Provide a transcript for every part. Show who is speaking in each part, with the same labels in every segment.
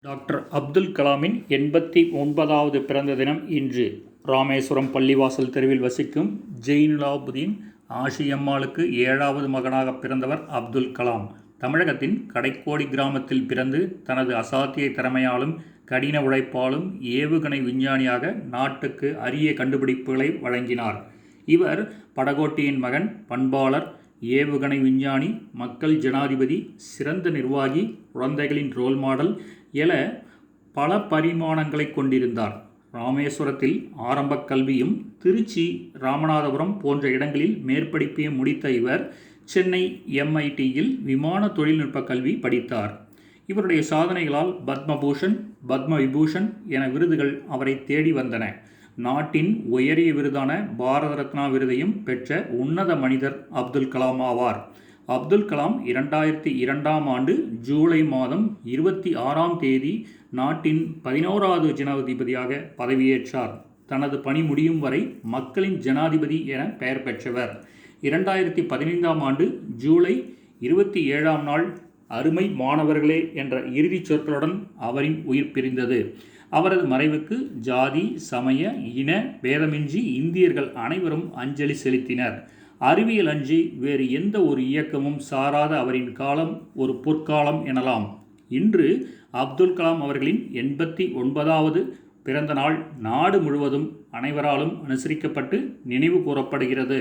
Speaker 1: Doctor Abdul கலாமின் 89வது பிறந்த தினம் இன்று. ராமேஸ்வரம் பள்ளிவாசல் தெருவில் வசிக்கும் ஜெயினுலாபுதீன் ஆஷியம்மாளுக்கு 7வது மகனாக பிறந்தவர் அப்துல் கலாம். தமிழகத்தின் கடைக்கோடி கிராமத்தில் பிறந்து தனது அசாத்திய திறமையாலும் கடின உழைப்பாலும் ஏவுகணை விஞ்ஞானியாக நாட்டுக்கு அரிய கண்டுபிடிப்புகளை வழங்கினார். இவர் படகோட்டியின் மகன், பண்பாளர், ஏவுகணை விஞ்ஞானி, மக்கள் ஜனாதிபதி, சிறந்த நிர்வாகி, குழந்தைகளின் ரோல் மாடல் என பல பரிமாணங்களை கொண்டிருந்தார். ராமேஸ்வரத்தில் ஆரம்ப கல்வியும், திருச்சி, ராமநாதபுரம் போன்ற இடங்களில் மேற்படிப்பையும் முடித்த இவர் சென்னை MITயில் விமான தொழில்நுட்ப கல்வி படித்தார். இவருடைய சாதனைகளால் பத்மபூஷன், பத்ம விபூஷன் என விருதுகள் அவரை தேடி வந்தன. நாட்டின் உயரிய விருதான பாரத ரத்னா விருதையும் பெற்ற உன்னத மனிதர் அப்துல் கலாம் ஆவார். அப்துல் கலாம் 2002ஆம் ஆண்டு ஜூலை மாதம் 26ஆம் தேதி நாட்டின் 11வது ஜனாதிபதியாக பதவியேற்றார். தனது பணி முடியும் வரை மக்களின் ஜனாதிபதி என பெயர் பெற்றவர். 2015ஆம் ஆண்டு ஜூலை 27ஆம் நாள் அருமை மாணவர்களே என்ற இறுதிச் சொற்களுடன் அவரின் உயிர் பிரிந்தது. அவரது மறைவுக்கு ஜாதி, சமய, இன பேதமின்றி இந்தியர்கள் அனைவரும் அஞ்சலி செலுத்தினர். அறிவியல் அன்றி வேறு எந்த ஒரு இயக்கமும் சாராத அவரின் காலம் ஒரு பொற்காலம் எனலாம். இன்று அப்துல் கலாம் அவர்களின் 89வது பிறந்த நாள் நாடு முழுவதும் அனைவராலும் அனுசரிக்கப்பட்டு நினைவு கூறப்படுகிறது.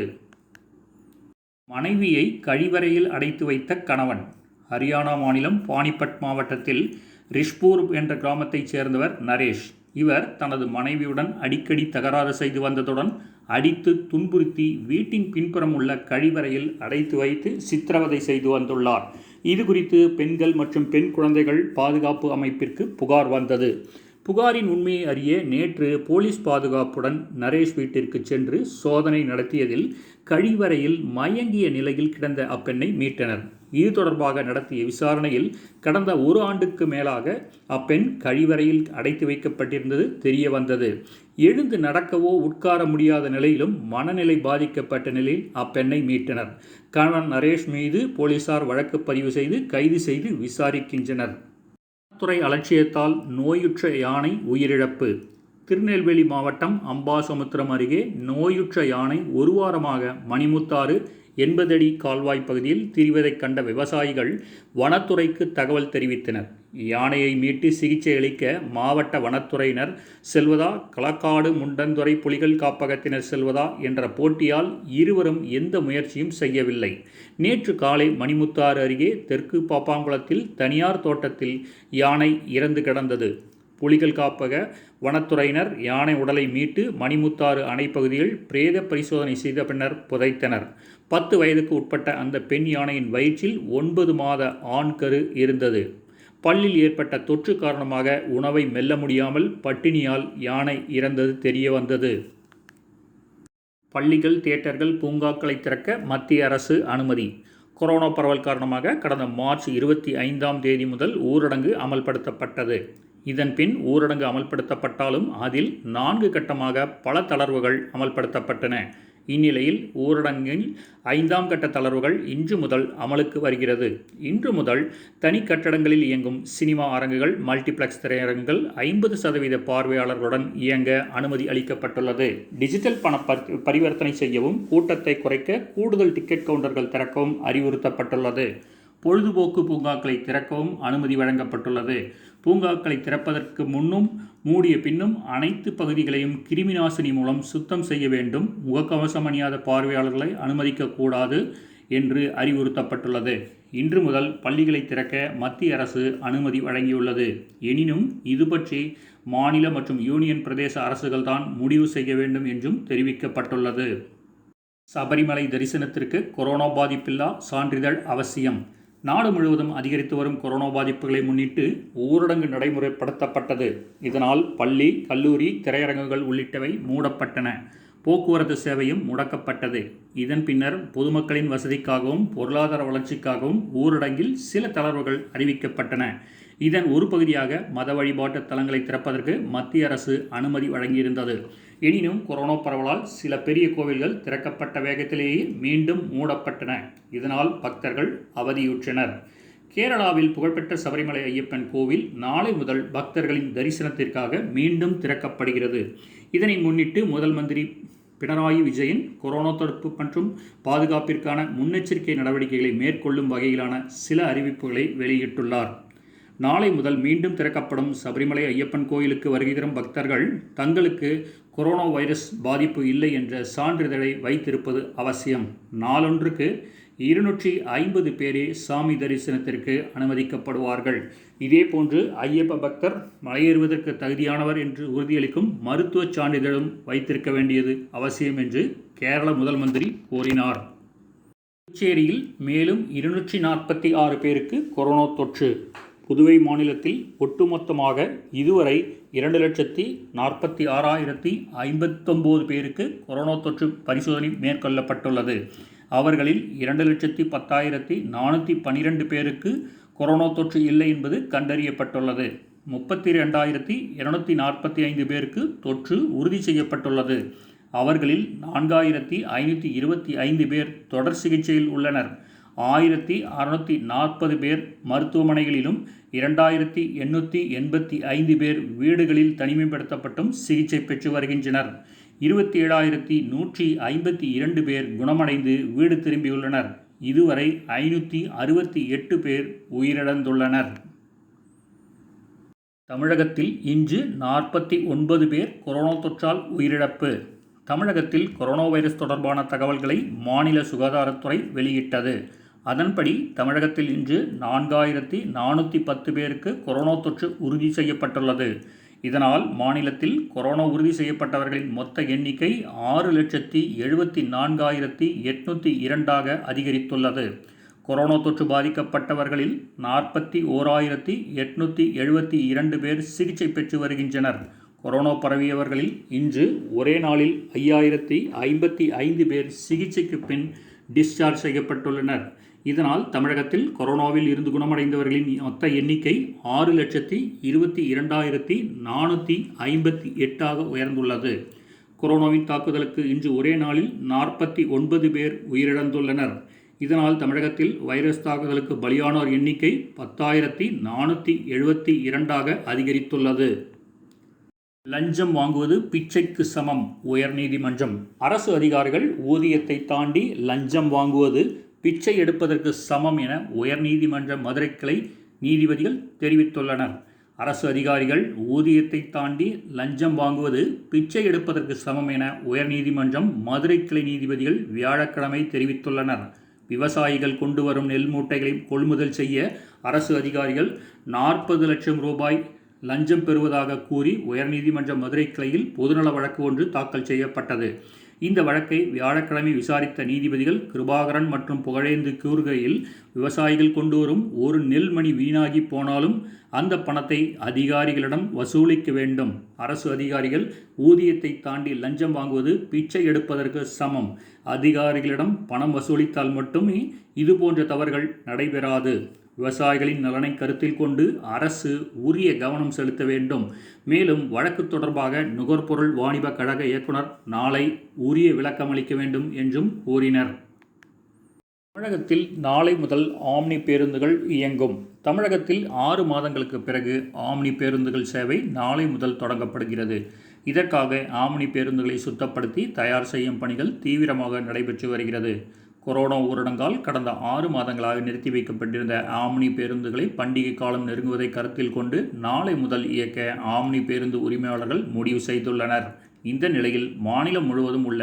Speaker 1: மனைவியை கழிவறையில் அடைத்து வைத்த கணவன். ஹரியானா மாநிலம் பானிபட் மாவட்டத்தில் ரிஷ்பூர் என்ற கிராமத்தைச் சேர்ந்தவர் நரேஷ். இவர் தனது மனைவியுடன் அடிக்கடி தகராறு செய்து வந்ததுடன் அடித்து துன்புறுத்தி வீட்டின் பின்புறம் உள்ள கழிவறையில் அடைத்து வைத்து சித்திரவதை செய்து வந்துள்ளார். இது குறித்து பெண்கள் மற்றும் பெண் குழந்தைகள் பாதுகாப்பு அமைப்பிற்கு புகார் வந்தது. புகாரின் உண்மையை அறிய நேற்று போலீஸ் பாதுகாப்புடன் நரேஷ் வீட்டிற்கு சென்று சோதனை நடத்தியதில் கழிவறையில் மயங்கிய நிலையில் கிடந்த அப்பெண்ணை மீட்டனர். இது தொடர்பாக நடத்திய விசாரணையில் கடந்த 1 ஆண்டுக்கு மேலாக அப்பெண் கழிவறையில் அடைத்து வைக்கப்பட்டிருந்தது தெரிய வந்தது. எழுந்து நடக்கவோ உட்கார முடியாத நிலையிலும் மனநிலை பாதிக்கப்பட்ட நிலையில் அப்பெண்ணை மீட்டனர். கணவன் நரேஷ் மீது போலீசார் வழக்கு பதிவு செய்து கைது செய்து விசாரிக்கின்றனர். வனத்துறை அலட்சியத்தால் நோயுற்ற யானை உயிரிழப்பு. திருநெல்வேலி மாவட்டம் அம்பாசமுத்திரம் அருகே நோயுற்ற யானை ஒரு வாரமாக மணிமுத்தாறு 80 அடி கால்வாய் பகுதியில் திரிவதைக் கண்ட விவசாயிகள் வனத்துறைக்கு தகவல் தெரிவித்தனர். யானையை மீட்டு சிகிச்சை அளிக்க மாவட்ட வனத்துறையினர் செல்வதா, களக்காடு முண்டந்துறை புலிகள் காப்பகத்தினர் செல்வதா என்ற போட்டியால் இருவரும் எந்த முயற்சியும் செய்யவில்லை. நேற்று காலை மணிமுத்தாறு அருகே தெற்கு பாப்பாங்குளத்தில் தனியார் தோட்டத்தில் யானை இறந்து கிடந்தது. புலிகள் காப்பக வனத்துறையினர் யானை உடலை மீட்டு மணிமுத்தாறு அணை பகுதியில் பிரேத பரிசோதனை செய்த பின்னர் புதைத்தனர். 10 வயதுக்கு உட்பட்ட அந்த பெண் யானையின் வயிற்றில் 9 மாத ஆண் கரு இருந்தது. பல்லில் ஏற்பட்ட தொற்று காரணமாக உணவை மெல்ல முடியாமல் பட்டினியால் யானை இறந்தது தெரிய வந்தது. பள்ளிகள், தியேட்டர்கள், பூங்காக்களை திறக்க மத்திய அரசு அனுமதி. கொரோனா பரவல் காரணமாக கடந்த மார்ச் 25ஆம் தேதி முதல் ஊரடங்கு அமல்படுத்தப்பட்டது. இதன் பின் ஊரடங்கு அமல்படுத்தப்பட்டாலும் அதில் 4 கட்டமாக பல தளர்வுகள் அமல்படுத்தப்பட்டன. இந்நிலையில் ஊரடங்கில் 5ஆம் கட்ட தளர்வுகள் இன்று முதல் அமலுக்கு வருகிறது. இன்று முதல் தனி கட்டடங்களில் இயங்கும் சினிமா அரங்குகள், மல்டிபிளெக்ஸ் திரையரங்குகள் 50% பார்வையாளர்களுடன் இயங்க அனுமதி அளிக்கப்பட்டுள்ளது. டிஜிட்டல் பண பரிவர்த்தனை செய்யவும், கூட்டத்தை குறைக்க கூடுதல் டிக்கெட் கவுண்டர்கள் திறக்கவும் அறிவுறுத்தப்பட்டுள்ளது. பொழுதுபோக்கு பூங்காக்களை திறக்கவும் அனுமதி வழங்கப்பட்டுள்ளது. பூங்காக்களை திறப்பதற்கு முன்னும் மூடிய பின்னும் அனைத்து பகுதிகளையும் கிருமிநாசினி மூலம் சுத்தம் செய்ய வேண்டும். முகக்கவசம் அணியாத பார்வையாளர்களை அனுமதிக்கக்கூடாது என்று அறிவுறுத்தப்பட்டுள்ளது. இன்று முதல் பள்ளிகளை திறக்க மத்திய அரசு அனுமதி வழங்கியுள்ளது. எனினும் இது பற்றி மாநில மற்றும் யூனியன் பிரதேச அரசுகள் தான் முடிவு செய்ய வேண்டும் என்றும் தெரிவிக்கப்பட்டுள்ளது. சபரிமலை தரிசனத்திற்கு கொரோனா பாதிப்பில்லா சான்றிதழ் அவசியம். நாடு முழுவதும் அதிகரித்து வரும் கொரோனா பாதிப்புகளை முன்னிட்டு ஊரடங்கு நடைமுறைப்படுத்தப்பட்டது. இதனால் பள்ளி, கல்லூரி, திரையரங்குகள் உள்ளிட்டவை மூடப்பட்டன. போக்குவரத்து சேவையும் முடக்கப்பட்டது. இதன் பின்னர் பொதுமக்களின் வசதிக்காகவும் பொருளாதார வளர்ச்சிக்காகவும் ஊரடங்கில் சில தளர்வுகள் அறிவிக்கப்பட்டன. இதன் ஒரு பகுதியாக மத வழிபாட்டு தலங்களை திறப்பதற்கு மத்திய அரசு அனுமதி வழங்கியிருந்தது. எனினும் கொரோனா பரவலால் சில பெரிய கோவில்கள் திறக்கப்பட்ட வேகத்திலேயே மீண்டும் மூடப்பட்டன. இதனால் பக்தர்கள் அவதியுற்றனர். கேரளாவில் புகழ்பெற்ற சபரிமலை ஐயப்பன் கோவில் நாளை முதல் பக்தர்களின் தரிசனத்திற்காக மீண்டும் திறக்கப்படுகிறது. இதனை முன்னிட்டு முதல் மந்திரி பினராயி விஜயன் கொரோனா தடுப்பு மற்றும் பாதுகாப்பிற்கான முன்னெச்சரிக்கை நடவடிக்கைகளை மேற்கொள்ளும் வகையிலான சில அறிவிப்புகளை வெளியிட்டுள்ளார். நாளை முதல் மீண்டும் திறக்கப்படும் சபரிமலை ஐயப்பன் கோயிலுக்கு வருகை தரும் பக்தர்கள் தங்களுக்கு கொரோனா வைரஸ் பாதிப்பு இல்லை என்ற சான்றிதழை வைத்திருப்பது அவசியம். நாளொன்றுக்கு 250 பேரே சாமி தரிசனத்திற்கு அனுமதிக்கப்படுவார்கள். இதேபோன்று ஐயப்ப பக்தர் மலையேறுவதற்கு தகுதியானவர் என்று உறுதியளிக்கும் மருத்துவ சான்றிதழும் வைத்திருக்க வேண்டியது அவசியம் என்று கேரள முதல் மந்திரி கூறினார். புதுச்சேரியில் மேலும் 246 பேருக்கு கொரோனா தொற்று. புதுவை மாநிலத்தில் ஒட்டுமொத்தமாக இதுவரை 2,46,059 பேருக்கு கொரோனா தொற்று பரிசோதனை மேற்கொள்ளப்பட்டுள்ளது. அவர்களில் 2,10,412 பேருக்கு கொரோனா தொற்று இல்லை என்பது கண்டறியப்பட்டுள்ளது. 32,245 பேருக்கு தொற்று உறுதி செய்யப்பட்டுள்ளது. அவர்களில் 4,525 பேர் தொடர் சிகிச்சையில் உள்ளனர். 1,640 பேர் மருத்துவமனைகளிலும் 2,885 பேர் வீடுகளில் தனிமைப்படுத்தப்பட்டும் சிகிச்சை பெற்று வருகின்றனர். 27,152 பேர் குணமடைந்து வீடு திரும்பியுள்ளனர். இதுவரை 568 பேர் உயிரிழந்துள்ளனர். தமிழகத்தில் இன்று 49 பேர் கொரோனா தொற்றால் உயிரிழப்பு. தமிழகத்தில் கொரோனா வைரஸ் தொடர்பான தகவல்களை மாநில சுகாதாரத்துறை வெளியிட்டது. அதன்படி தமிழகத்தில் இன்று 4,410 பேருக்கு கொரோனா தொற்று உறுதி செய்யப்பட்டுள்ளது. இதனால் மாநிலத்தில் கொரோனா உறுதி செய்யப்பட்டவர்களின் மொத்த எண்ணிக்கை 6,74,802 அதிகரித்துள்ளது. கொரோனா தொற்று பாதிக்கப்பட்டவர்களில் 41,872 பேர் சிகிச்சை பெற்று வருகின்றனர். கொரோனா பரவியவர்களில் இன்று ஒரே நாளில் 5,055 பேர் சிகிச்சைக்கு பின் டிஸ்சார்ஜ் செய்யப்பட்டுள்ளனர். இதனால் தமிழகத்தில் கொரோனாவில் இருந்து குணமடைந்தவர்களின் மொத்த எண்ணிக்கை 6,22,458 உயர்ந்துள்ளது. கொரோனாவின் தாக்குதலுக்கு இன்று ஒரே நாளில் 49 பேர் உயிரிழந்துள்ளனர். இதனால் தமிழகத்தில் வைரஸ் தாக்குதலுக்கு பலியானோர் எண்ணிக்கை 10,472 அதிகரித்துள்ளது. லஞ்சம் வாங்குவது பிச்சைக்கு சமம். உயர்நீதிமன்றம். அரசு அதிகாரிகள் ஊதியத்தை தாண்டி லஞ்சம் வாங்குவது பிச்சை எடுப்பதற்கு சமம் என உயர்நீதிமன்ற மதுரை கிளை நீதிபதிகள் தெரிவித்துள்ளனர். அரசு அதிகாரிகள் ஊதியத்தை தாண்டி லஞ்சம் வாங்குவது பிச்சை எடுப்பதற்கு சமம் என உயர்நீதிமன்றம் மதுரை கிளை நீதிபதிகள் வியாழக்கிழமை தெரிவித்துள்ளனர். விவசாயிகள் கொண்டு வரும் நெல் மூட்டைகளை கொள்முதல் செய்ய அரசு அதிகாரிகள் 40 லட்சம் ரூபாய் லஞ்சம் பெறுவதாக கூறி உயர்நீதிமன்ற மதுரை கிளையில் பொதுநல வழக்கு ஒன்று தாக்கல் செய்யப்பட்டது. இந்த வழக்கை வியாழக்கிழமை விசாரித்த நீதிபதிகள் கிருபாகரன் மற்றும் புகழேந்து கூறுகையில், விவசாயிகள் கொண்டு வரும் ஒரு நெல் மணி வீணாகி போனாலும் அந்த பணத்தை அதிகாரிகளிடம் வசூலிக்க வேண்டும். அரசு அதிகாரிகள் ஊதியத்தை தாண்டி லஞ்சம் வாங்குவது பிச்சை எடுப்பதற்கு சமம். அதிகாரிகளிடம் பணம் வசூலித்தால் மட்டுமே இதுபோன்ற தவறுகள் நடைபெறாது. விவசாயிகளின் நலனை கருத்தில் கொண்டு அரசு உரிய கவனம் செலுத்த வேண்டும். மேலும் வழக்கு தொடர்பாக நுகர்பொருள் வாணிப கழக இயக்குனர் நாளை உரிய விளக்கம் அளிக்க வேண்டும் என்றும் கூறினர். தமிழகத்தில் நாளை முதல் ஆம்னி பேருந்துகள் இயங்கும். தமிழகத்தில் 6 மாதங்களுக்கு பிறகு ஆம்னி பேருந்துகள் சேவை நாளை முதல் தொடங்கப்படுகிறது. இதற்காக ஆம்னி பேருந்துகளை சுத்தப்படுத்தி தயார் செய்யும் பணிகள் தீவிரமாக நடைபெற்று வருகிறது. கொரோனா ஊரடங்கால் கடந்த 6 மாதங்களாக நிறுத்தி வைக்கப்பட்டிருந்த ஆம்னி பேருந்துகளை பண்டிகை காலம் நெருங்குவதை கருத்தில் கொண்டு நாளை முதல் இயக்க ஆம்னி பேருந்து உரிமையாளர்கள் முடிவு செய்துள்ளனர். இந்த நிலையில் மாநிலம் முழுவதும் உள்ள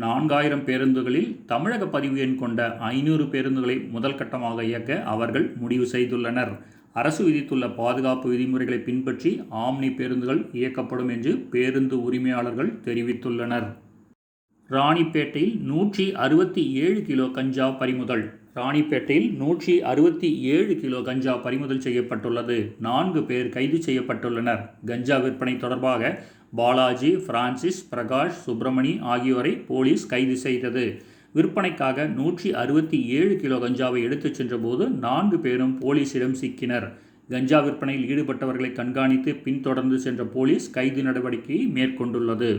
Speaker 1: 4,000 பேருந்துகளில் தமிழக பதிவு எண் கொண்ட 500 பேருந்துகளை முதல் கட்டமாக இயக்க அவர்கள் முடிவு செய்துள்ளனர். அரசு விதித்துள்ள பாதுகாப்பு விதிமுறைகளை பின்பற்றி ஆம்னி பேருந்துகள் இயக்கப்படும் என்று பேருந்து உரிமையாளர்கள் தெரிவித்துள்ளனர். ராணிப்பேட்டையில் 167 கிலோ கஞ்சா பறிமுதல். ராணிப்பேட்டையில் 167 கிலோ கஞ்சா பறிமுதல் செய்யப்பட்டுள்ளது. 4 பேர் கைது செய்யப்பட்டுள்ளனர். கஞ்சா விற்பனை தொடர்பாக பாலாஜி, பிரான்சிஸ், பிரகாஷ், சுப்பிரமணி ஆகியோரை போலீஸ் கைது செய்தது. விற்பனைக்காக 167 கிலோ கஞ்சாவை எடுத்துச் சென்றபோது 4 பேரும் போலீசிடம் சிக்கினர். கஞ்சா விற்பனையில் ஈடுபட்டவர்களை கண்காணித்து பின்தொடர்ந்து சென்ற போலீஸ் கைது நடவடிக்கையை மேற்கொண்டுள்ளது.